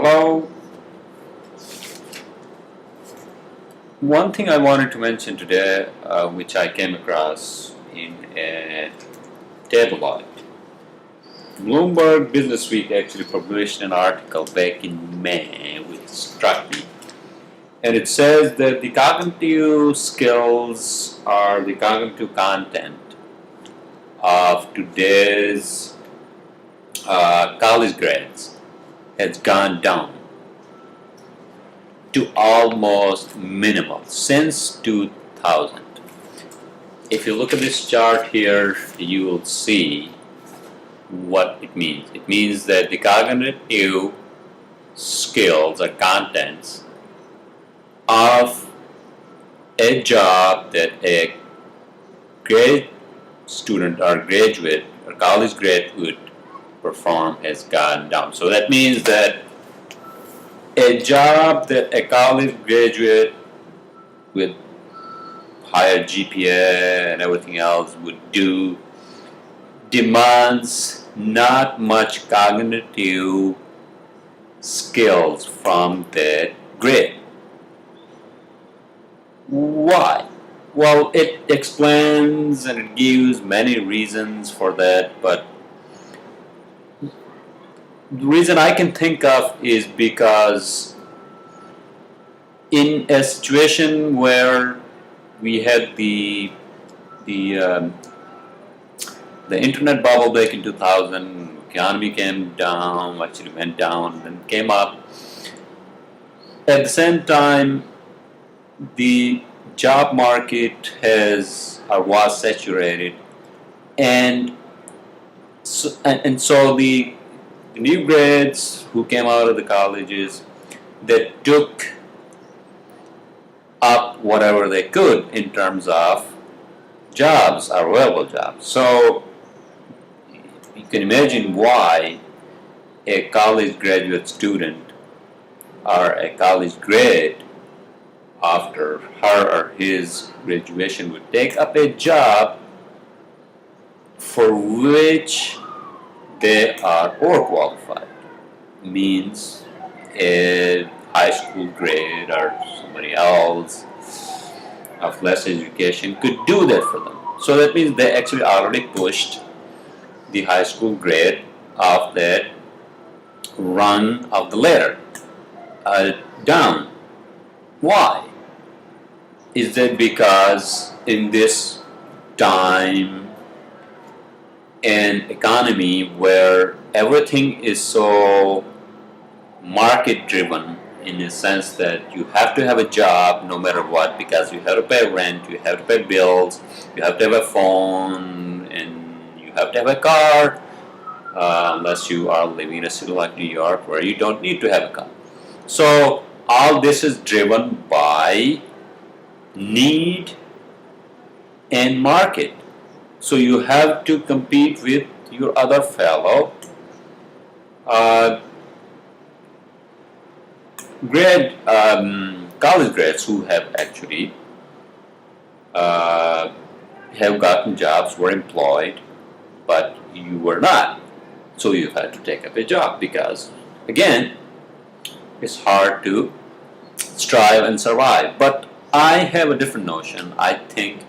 Well, one thing I wanted to mention today, which I came across in a tabloid. Bloomberg Businessweek actually published an article back in May, which struck me. And it says that the cognitive skills or the cognitive content of today's college grads has gone down to almost minimal since 2000. If you look at this chart here, you will see what it means. It means that the cognitive skills or contents of a job that a grade student or graduate or college grad would perform has gone down. So that means that a job that a college graduate with higher GPA and everything else would do demands not much cognitive skills from that grade. Why? Well, it explains and it gives many reasons for that, but the reason I can think of is because in a situation where we had the internet bubble back in 2000, economy came down, actually went down, then came up. At the same time, the job market was saturated, and so the new grads who came out of the colleges, they took up whatever they could in terms of jobs, or available jobs. So you can imagine why a college graduate student or a college grad after her or his graduation would take up a job for which they are overqualified. Means a high school grade or somebody else of less education could do that for them. So that means they actually already pushed the high school grade of that run of the ladder down. Why? Is that because in this time and economy where everything is so market driven, in the sense that you have to have a job no matter what, because you have to pay rent, you have to pay bills, you have to have a phone, and you have to have a car, unless you are living in a city like New York where you don't need to have a car. So all this is driven by need and market. So you have to compete with your other fellow college grads who have actually have gotten jobs, were employed, but you were not. So you had to take up a job because, again, it's hard to strive and survive. But I have a different notion. I think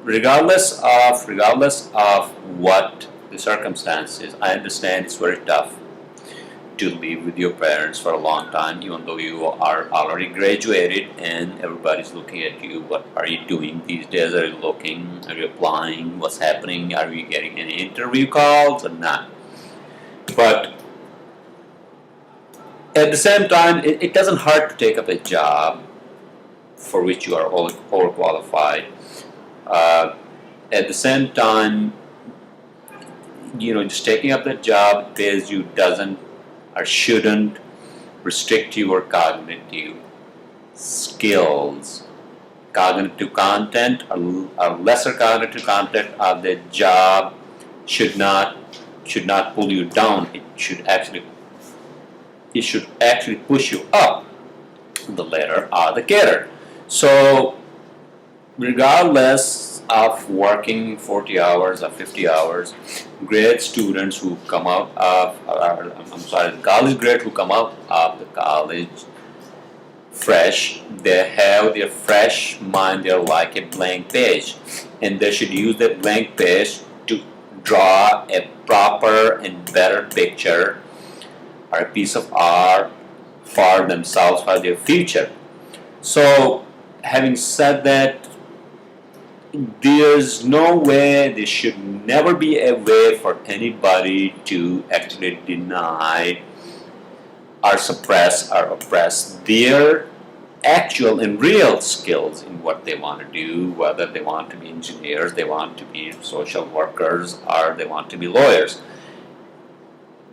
regardless of what the circumstances, I understand it's very tough to live with your parents for a long time, even though you are already graduated and everybody's looking at you. What are you doing these days? Are you looking? Are you applying? What's happening? Are you getting any interview calls or not? But at the same time, it doesn't hurt to take up a job for which you are overqualified. At the same time, just taking up that job pays you doesn't or shouldn't restrict your cognitive skills. Cognitive content or lesser cognitive content of the job should not pull you down. It should actually push you up the ladder or the cater. So regardless of working 40 hours or 50 hours, grad students who come out of I'm sorry, the college grad who come out of the college fresh, they have their fresh mind, they're like a blank page, and they should use that blank page to draw a proper and better picture or a piece of art for themselves, for their future. So, having said that, there's no way, there should never be a way for anybody to actually deny or suppress or oppress their actual and real skills in what they want to do, whether they want to be engineers, they want to be social workers, or they want to be lawyers.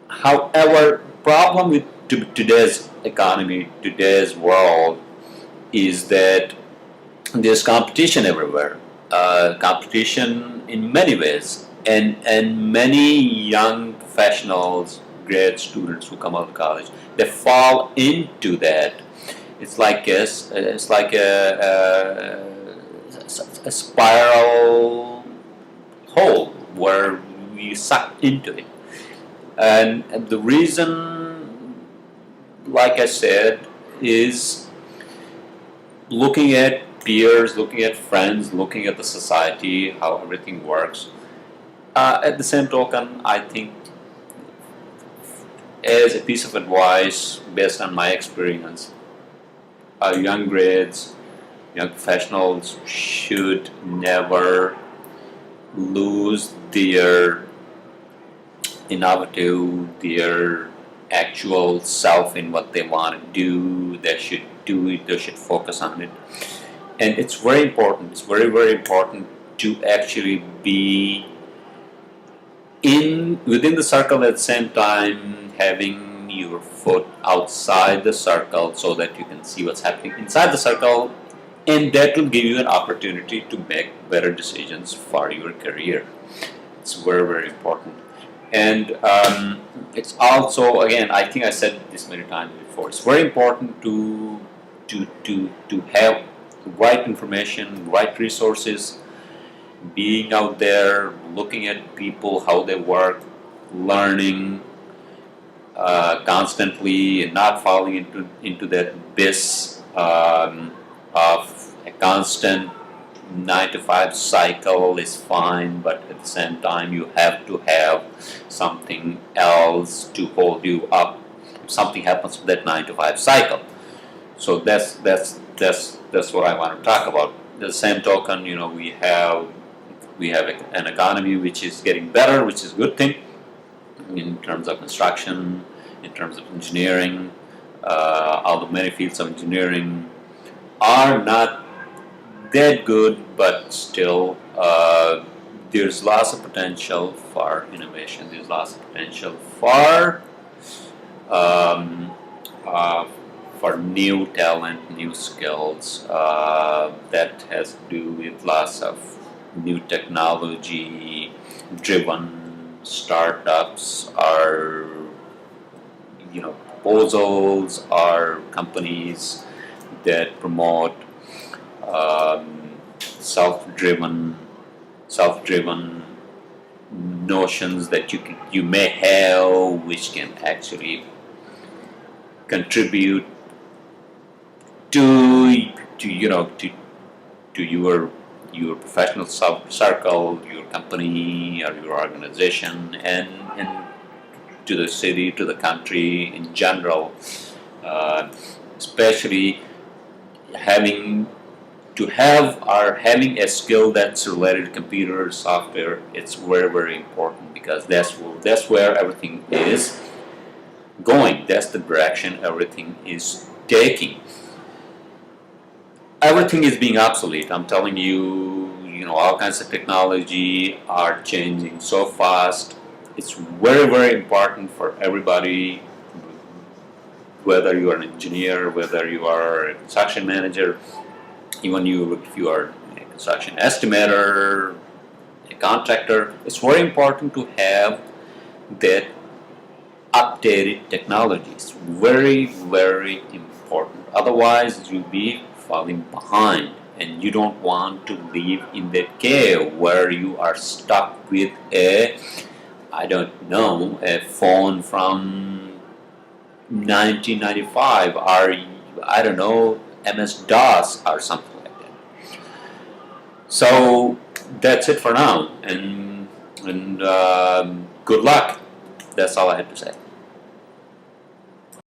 However, problem with today's economy, today's world, is that there's competition everywhere. Competition in many ways, and many young professionals, grad students who come out of college, they fall into that. It's like a spiral hole where we suck into it. And the reason, like I said, is looking at peers, looking at friends, looking at the society, how everything works. At the same token, I think, as a piece of advice based on my experience, young grads, young professionals should never lose their innovative, their actual self in what they want to do. They should do it, they should focus on it. And it's very important, it's very, very important to actually be within the circle at the same time having your foot outside the circle so that you can see what's happening inside the circle, and that will give you an opportunity to make better decisions for your career. It's very, very important. And it's also, again, I think I said this many times before, it's very important to have right information, right resources, being out there, looking at people, how they work, learning constantly, and not falling into that abyss of a constant 9 to 5 cycle is fine, but at the same time you have to have something else to hold you up if something happens with that 9 to 5 cycle. So that's what I want to talk about. The same token, we have an economy which is getting better, which is a good thing in terms of construction, in terms of engineering. Although many fields of engineering are not that good, but still there's lots of potential for innovation. There's lots of potential for new talent, new skills that has to do with lots of new technology driven startups or proposals or companies that promote self-driven notions that you may have, which can actually contribute to your professional circle, your company or your organization, and to the city, to the country in general. Especially having a skill that's related to computer software, it's very, very important, because that's where everything is going. That's the direction everything is taking. Everything is being obsolete. I'm telling you, all kinds of technology are changing so fast. It's very, very important for everybody, whether you are an engineer, whether you are a construction manager, even if you are a construction estimator, a contractor. It's very important to have that updated technology. It's very, very important. Otherwise, you'll be falling behind, and you don't want to live in that cave where you are stuck with a I don't know, a phone from 1995 or I don't know, MS-DOS or something like that. So that's it for now, and good luck. That's all I had to say.